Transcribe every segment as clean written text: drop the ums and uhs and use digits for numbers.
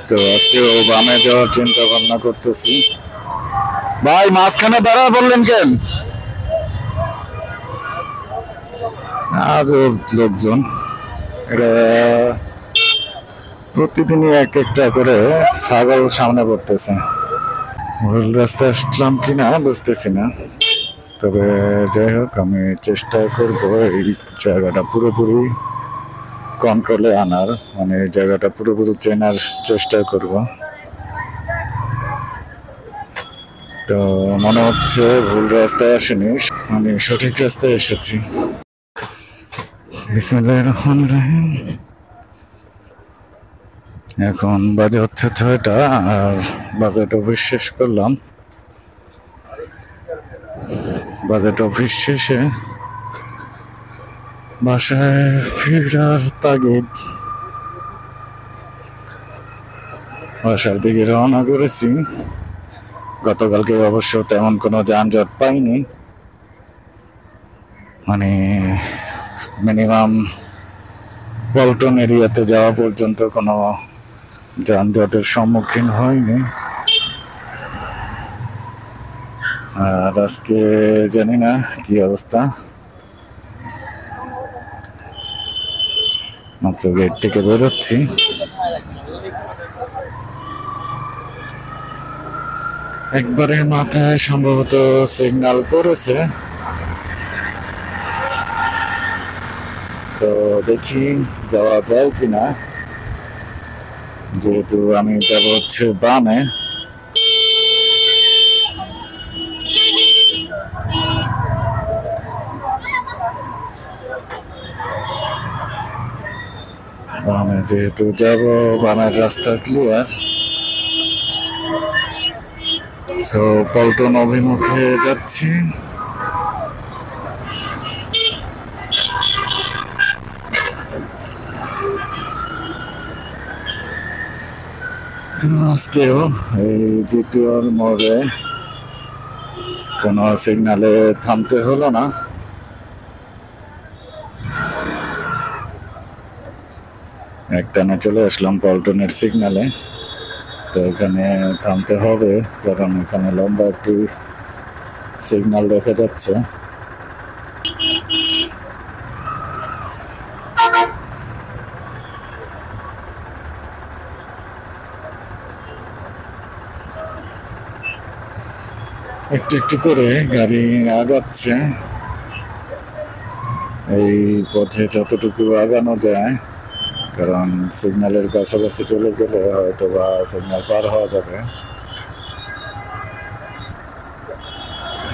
তো আজকে বামে যাওয়ার চিন্তা ভাবনা করতেছি। ভাই মাঝখানে দাঁড়া বললেন কেন? আজ লোকজন এটা প্রতিদিনই এক একটা করে ছাগল সামনে পড়তেছে। ভুল রাস্তা আসলাম কিনা বুঝতেছি না, তবে যাই হোক আমি চেষ্টা করবো এই জায়গাটা পুরোপুরি কন্ট্রোলে আনার, মানে এই জায়গাটা পুরোপুরি চেনার চেষ্টা করব। তো মনে হচ্ছে ভুল রাস্তায় আসেনি, আমি সঠিক রাস্তায় এসেছি। বিসমিল্লাহির রহমানির রহিম। এখন বাজে হচ্ছে 6টা আর বাজেট অফিস শেষ করলাম। বাজেট অফিস শেষে বাসায় ফেরার তাগিদ বাসার দিকে রওনা করেছি। গতকালকে অবশ্য তেমন কোনো যানজট পাইনি, মানে মিনিমাম পল্টন এরিয়াতে যাওয়া পর্যন্ত কোনো যানজটের সম্মুখীন হয়নি। আর আজকে জানি না কি অবস্থা, মাত্র গেট থেকে বেরোচ্ছি। একবারে মাথায় সম্ভবত সিগন্যাল পড়েছে, তো দেখি যাওয়া যায় কিনা। যেহেতু আমি যাব হচ্ছে বামে, বামে যেহেতু যাব, বামের রাস্তা ক্লিয়ার। সো পল্টন অভিমুখে যাচ্ছি। তো আজকেও এই জিপিওর মোড়ে কোনো সিগনালে থামতে হলো না। একটানে চলে আসলাম পল্টনের সিগনালে। তো এখানে থামতে হবে, কারণ এখানে লম্বা একটি সিগন্যাল দেখা যাচ্ছে। একটু একটু করে গাড়ি আগাচ্ছে, এই পথে যতটুকু আগানো যায়, কারণ সিগন্যালের কাছাকাছি চলে গেলে হয়তো বা সিগন্যাল পার হওয়া যাবে।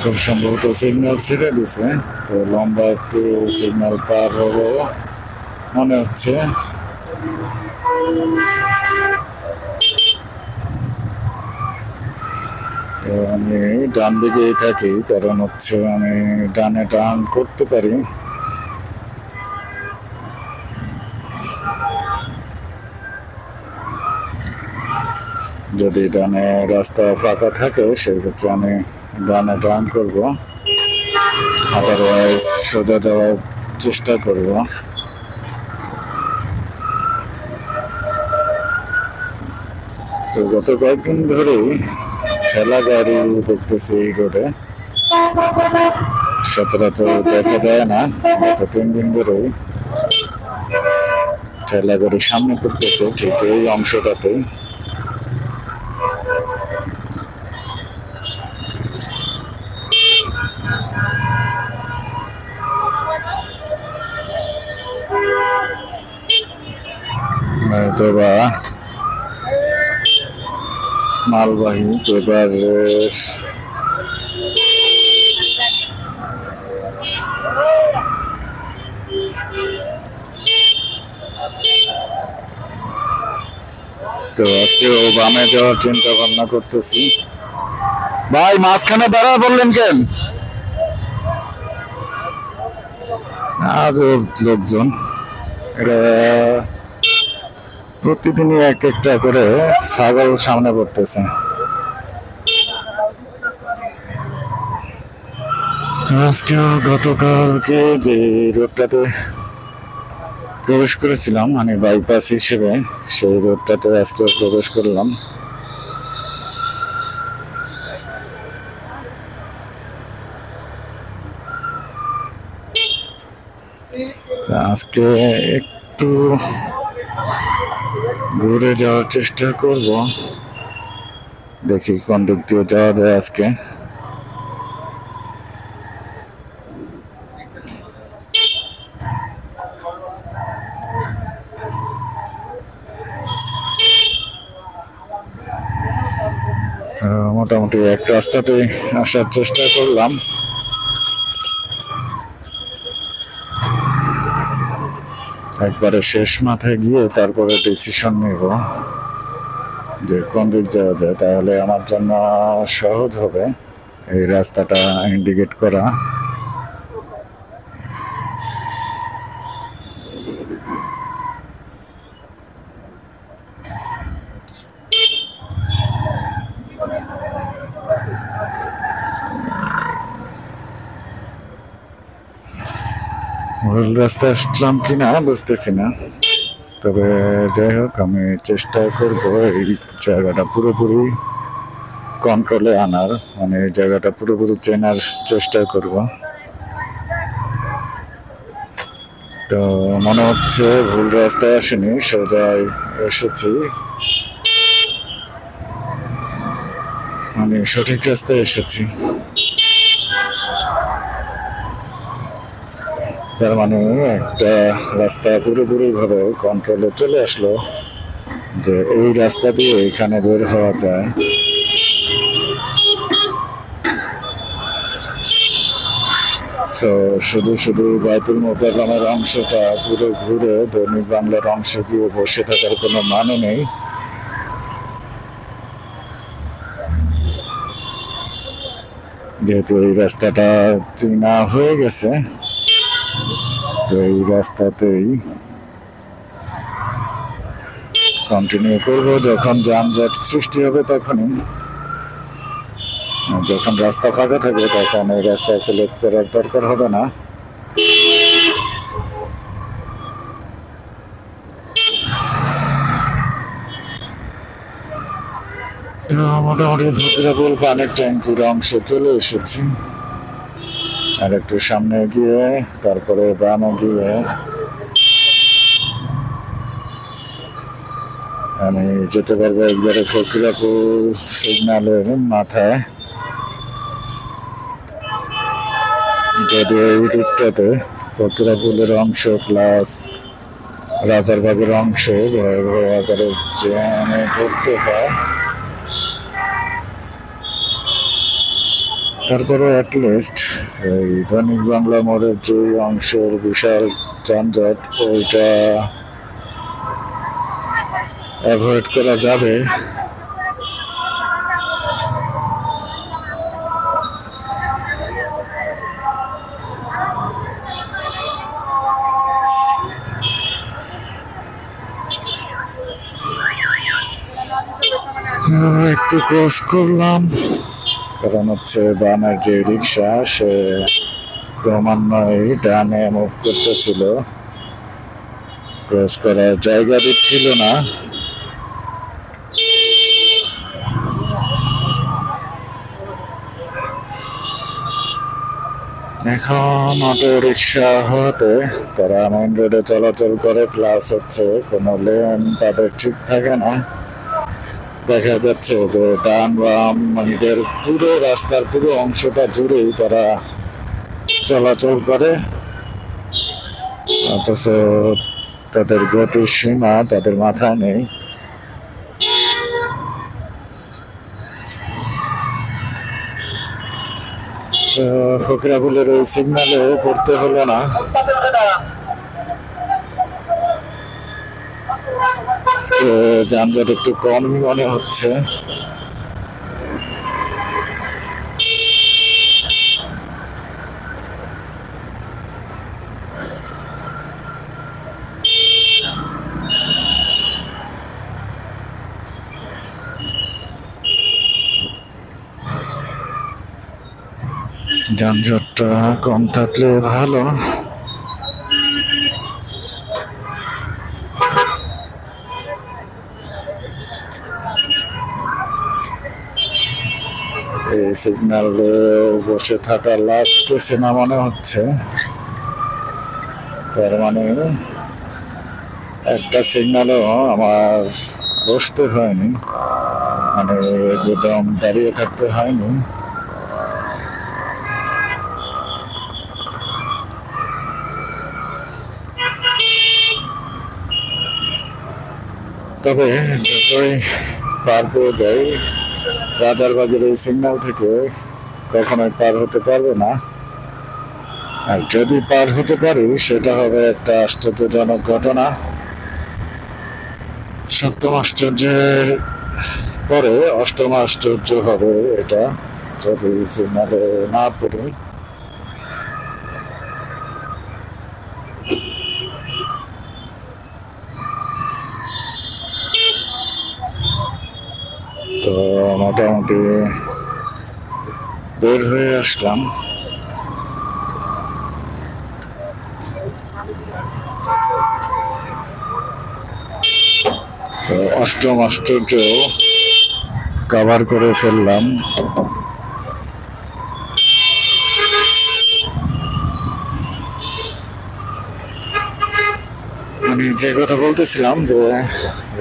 খুব সম্ভবত সিগন্যাল ছেড়ে দিছে, তো লম্বা একটু সিগন্যাল পার হবো মনে হচ্ছে। তো আমি ডান দিকেই থাকি, কারণ হচ্ছে আমি ডানে টার্ন করতে পারি। যদি ডানে রাস্তা ফাঁকা থাকে সেক্ষেত্রে আমি ডানে টার্ন করব, আদারওয়াইজ সোজা যাওয়ার চেষ্টা করব। তো গত কয়েকদিন ধরেই ঠেলা গাড়ি দেখতেছি এই রোডে, সচরাচর দেখা যায় না। গত 3 দিন ধরেই ঠেলা গাড়ি সামনে করতেছে ঠিক এই অংশটাতেই। তো বা মালবাহী এবার তো আজকেও বামে যাওয়ার চিন্তা ভাবনা করতেছি। ভাই মাঝখানে দাঁড়া বললেন কেন? আজ লোকজন এটা প্রতিদিনই এক একটা করে ছাগল সামনে পড়তেছে। আজকেও গতকালকে যে রোডটাতে প্রবেশ করেছিলাম, মানে বাইপাস হিসেবে সেই রোডটাতে আজকে প্রবেশ করলাম। আজকে একটু ঘুরে যাওয়ার চেষ্টা করব, দেখি কোন দিক দিয়ে যাওয়া যায় আজকে। মোটামুটি এক রাস্তাতে আসার চেষ্টা করলাম। একবারে শেষ মাথায় গিয়ে তারপরে ডিসিশন নেব যে কোন দিক যাওয়া যায়, তাহলে আমার জন্য সহজ হবে এই রাস্তাটা ইন্ডিকেট করা। ভুল রাস্তা আসলাম কিনা বুঝতেছি না, তবে যাই হোক আমি চেষ্টা করব এই জায়গাটা পুরোপুরি কন্ট্রোলে আনার, মানে এই জায়গাটা পুরোপুরি চেনার চেষ্টা করব। তো মনে হচ্ছে ভুল রাস্তায় আসেনি, সোজাই এসেছি, মানে সঠিক রাস্তায় এসেছি। তার মানে একটা রাস্তা পুরোপুরি ভাবে কন্ট্রোলে চলে আসলো যে এই রাস্তা দিয়ে এখানে বের হওয়া যায়। শুধু শুধু বায়তুল মোকাররমের অংশটা পুরো ঘুরে দৈনিক বাংলার অংশে গিয়ে বসে থাকার কোনো মানে নেই। যেহেতু এই রাস্তাটা চেনা হয়ে গেছে, তো এই রাস্তাতেই কন্টিনিউ করব। যখন যানজট সৃষ্টি হবে তখনই, যখন রাস্তা ফাঁকা থাকবে তখন এই রাস্তা সিলেক্ট করার দরকার হবে না। মোটামুটি ভদ্রাপুর পানির ট্যাঙ্কির অংশে চলে এসেছি। আর একটু সামনে গিয়ে তারপরে বামে গিয়ে আমি যেতে পারবো একবারে ফকিরাপুর সিগন্যালের মাথায়। যদি এই রুটটাতে ফকিরাপুরের অংশ প্লাস রাজারবাগের অংশ আকারে জ্যামে ধরতে হয়, তারপরে অ্যাটলিস্ট এই দৈনিক বাংলা মোড়ের যে অংশের বিশাল যানজট ওইটা অ্যাভয়েড করা যাবে। একটু ক্রস করলাম, কারণ হচ্ছে বামের যে রিক্সা সে ক্রমান্বয়ে ডানে মুভ করতেছিল, ক্রস করার জায়গা দিচ্ছিল না। এখন অটো রিক্সা হতে তারা মেইন রোডে চলাচল করে, প্লাস হচ্ছে কোনো লেন তাদের ঠিক থাকে না। দেখা যাচ্ছে যে ডান বাম এদের পুরো রাস্তার পুরো অংশটা জুড়েই তারা চলাচল করে, অথচ তাদের গতির সীমা তাদের মাথায় নেই। ফকিরাপুলের ওই সিগন্যালে পড়তে হলো না। যানজট একটু কমই মনে হচ্ছে। যানজটটা কম থাকলে ভালো। সিগন্যালে বসে থাকা লাগতেছে না মনে হচ্ছে। তার মানে একটা সিগন্যালও আমার বসতে হয়নি, মানে একদম দাঁড়িয়ে থাকতে হয়নি। তবে যতই পার পেয়ে যাই, রাজারবাগের এই সিগন্যাল থেকে কখনোই পার হতে পারবে না। আর যদি পার হতে পারি সেটা হবে একটা আশ্চর্যজনক ঘটনা। সপ্তম আশ্চর্যের পরে অষ্টম আশ্চর্য হবে এটা, যদি সিগন্যালে না পড়ি। তো মোটামুটি বের হয়ে আসলাম। তো অষ্টম আশ্চর্য কভার করে ফেললাম। আমি যে কথা বলতেছিলাম যে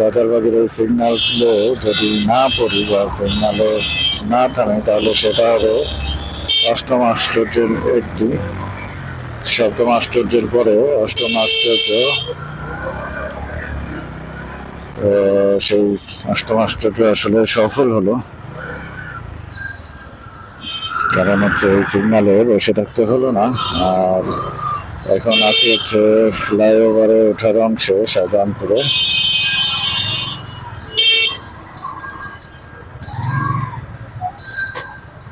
রাজারবাগের এই সিগন্যালগুলো যদি না পড়ি বা সিগন্যালে না থামে, তাহলে সেটা হবে অষ্টম আশ্চর্যের একটি। সপ্তম আশ্চর্যের পরে অষ্টম আশ্চর্য। সেই অষ্টম আশ্চর্য আসলে সফল হলো, কারণ হচ্ছে এই সিগন্যালে বসে থাকতে হলো না। আর এখন আছি হচ্ছে ফ্লাইওভারে ওঠার অংশে শাহজাহানপুরে।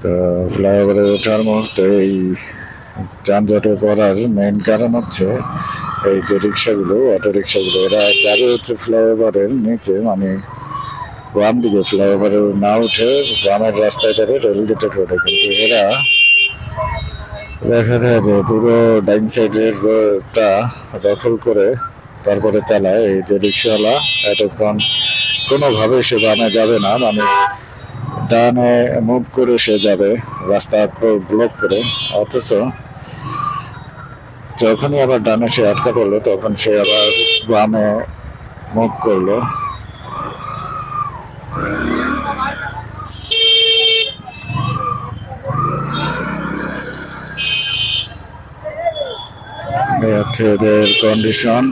তো ফ্লাইওভারে ওঠার মুহূর্তে এই যানজটে পড়ার মেইন কারণ হচ্ছে এই যে রিক্সাগুলো, অটো রিক্সাগুলো, এরা যাবে হচ্ছে ফ্লাইওভারের নিচে, মানে গ্রাম দিকে ফ্লাইওভারে না উঠে গ্রামের রাস্তায় যাবে রেলগেটের রোডে। কিন্তু এরা দেখা যায় যে পুরো ডাইন সাইডের রোডটা দখল করে তারপরে চালায়। এই যে রিক্সাওয়ালা এতক্ষণ কোনোভাবে সে বামে যাবে না, মানে ডানে মুভ করে সে যাবে, রাস্তা ব্লক করে। অথচ যখনই আবার ডানে সে আটকা পড়লো, তখন সে আবার বামে মুভ করলো। হচ্ছে এদের কন্ডিশন।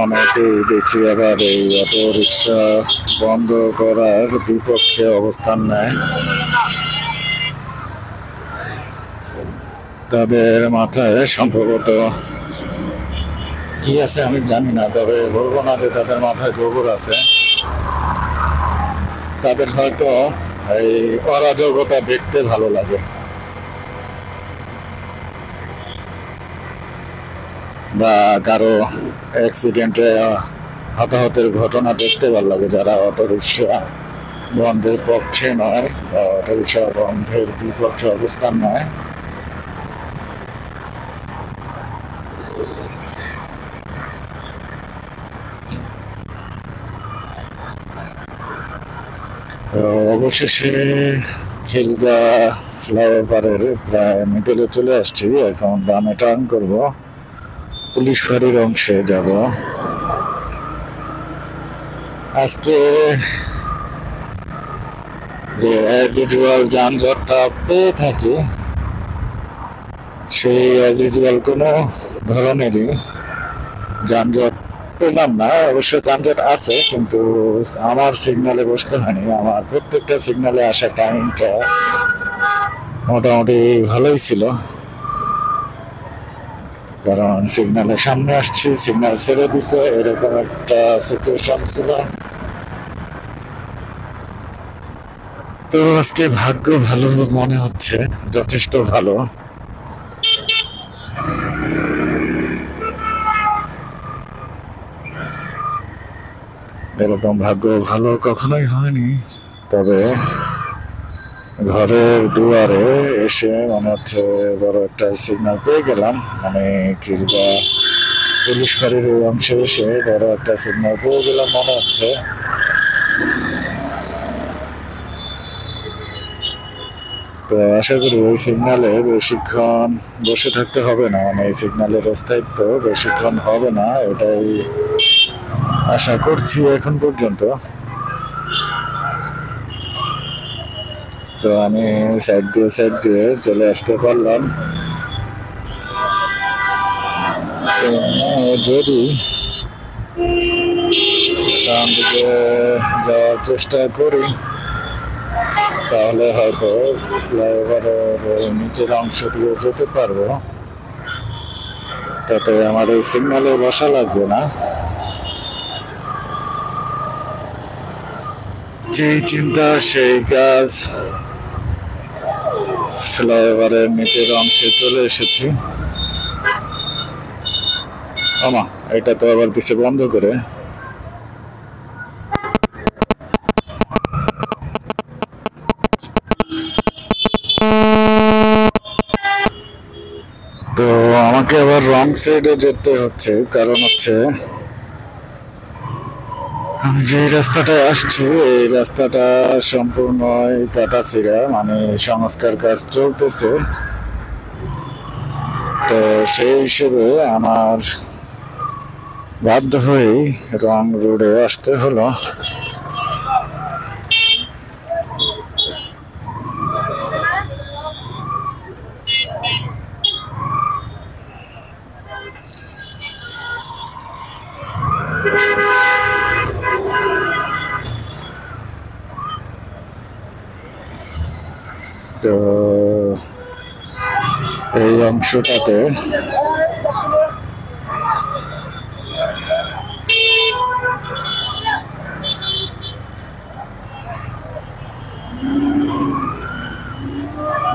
অনেকেই দেখি আবার এই অটো রিক্সা বন্ধ করার বিপক্ষে অবস্থান নেয়। তাদের মাথায় সম্ভবত কি আছে আমি জানি না, তবে বলবো না যে তাদের মাথায় গোবর আছে। তাদের হয়তো এই অরাজকতা দেখতে ভালো লাগে, বা কারো অ্যাক্সিডেন্টে হতাহতের ঘটনা দেখতে ভালো লাগে। যারা অটোরিক্সা বন্ধের পক্ষে নয় বা অটোরিক্সা বন্ধের বিপক্ষে অবস্থান নয়, তো অবশেষে খিলগা ফ্লাইওভারের প্রায় মিডলে চলে আসছি। এখন বামে টার্ন করব, পুলিশ ফাঁড়ির অংশে যাব। আজকে যে অ্যাজ ইউজুয়াল যানজটটা পেয়ে থাকি, সেই অ্যাজ ইউজুয়াল কোনো ধরনেরই যানজট পেলাম না। অবশ্য যানজট আছে, কিন্তু আমার সিগন্যালে বসতে হয়নি। আমার প্রত্যেকটা সিগন্যালে আসা টাইমটা মোটামুটি ভালোই ছিল, কারণ সিগন্যালের সামনে আসছি, সিগন্যাল ছেড়ে দিছে, এরকম একটা সিচুয়েশন ছিল। তো আজকে ভাগ্য ভালো মনে হচ্ছে, যথেষ্ট ভালো। এরকম ভাগ্য ভালো কখনোই হয়নি। তবে ঘরের দুয়ারে এসে মনে হচ্ছে বড় একটা সিগন্যাল পেয়ে গেলাম, মানে কিংবা পুলিশ ফাঁড়ির অংশে এসে বড় একটা সিগন্যাল পেয়ে গেলাম মনে হচ্ছে। তো আশা করি ওই সিগনালে বেশিক্ষণ বসে থাকতে হবে না, মানে এই সিগন্যালের অস্থায়িত্ব বেশিক্ষণ হবে না, এটাই আশা করছি এখন পর্যন্ত। তো আমি সাইড দিয়ে চলে আসতে পারলাম। যদি ডান দিকে যাওয়ার চেষ্টা করি তাহলে হয়তো ফ্লাইওভারের নিচের অংশ দিয়ে যেতে পারবো, তাতে আমার এই সিগন্যালে বসা লাগবে না। যেই চিন্তা সেই কাজ, ফ্লাইওভারের নিচের অংশে চলে এসেছি। আমা এটা তো আবার দিছে বন্ধ করে। তো আমাকে আবার রং সাইডে যেতে হচ্ছে, কারণ হচ্ছে আমি যে রাস্তাটায় আসছি এই রাস্তাটা সম্পূর্ণ কাটাছিড়া, মানে সংস্কার কাজ চলতেছে। তো সেই হিসেবে আমার বাধ্য হয়েই রং রোডে আসতে হলো। তো এই অংশটাতে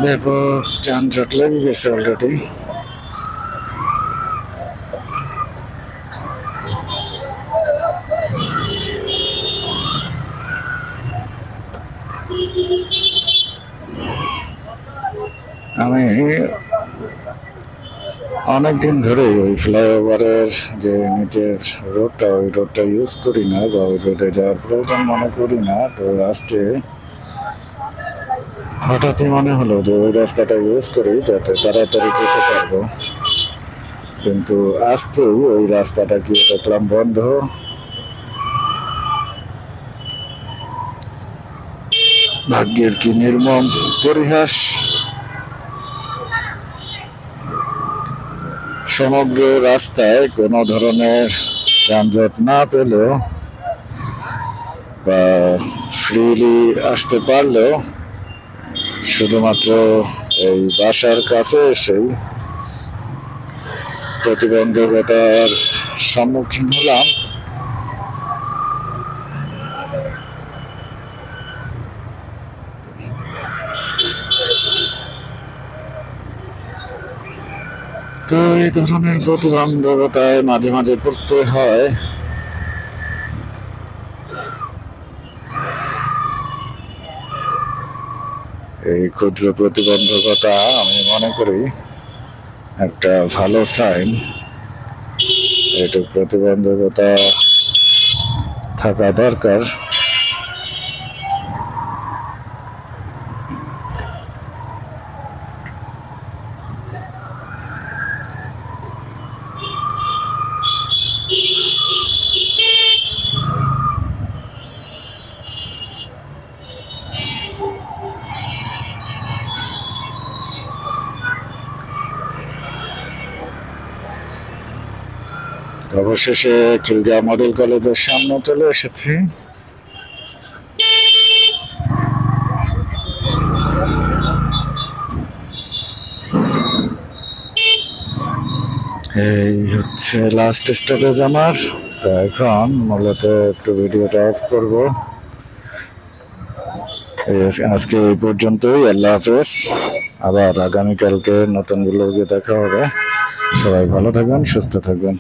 ব্যাপক যানজট লেগে গেছে অলরেডি। আমি অনেকদিন ধরে ওই ফ্লাইওভারের যে নিচের রোডটা, ওই রোডটা ইউজ করি না বা ওই রোডে যাওয়ার প্রয়োজন মনে করি না। তো আজকে হঠাৎই মনে হলো যে ওই রাস্তাটা ইউজ করি যাতে তাড়াতাড়ি যেতে পারবো, কিন্তু আজকেই ওই রাস্তাটা গিয়ে দেখলাম বন্ধ। ভাগ্যের কি নির্মম পরিহাস। সমগ্র রাস্তায় কোনো ধরনের যানজট না পেলেও বা ফ্রিলি আসতে পারলেও শুধুমাত্র এই বাসার কাছে এসেই প্রতিবন্ধকতার সম্মুখীন হলাম। তো এই ধরনের প্রতিবন্ধকতায় মাঝে মাঝে পড়তে হয়। এই ক্ষুদ্র প্রতিবন্ধকতা আমি মনে করি একটা ভালো সাইন। একটু প্রতিবন্ধকতা থাকা দরকার। অবশেষে খিলগাঁও মডেল কলেজের সামনে চলে এসেছি। এই হচ্ছে লাস্ট স্টপেজ আমার। তো এখন মূলত একটু ভিডিওটা অফ করবো। আজকে এই পর্যন্তই, আল্লাহ হাফেজ। আবার আগামীকালকে নতুন ব্লগে দেখা হবে। সবাই ভালো থাকবেন, সুস্থ থাকবেন।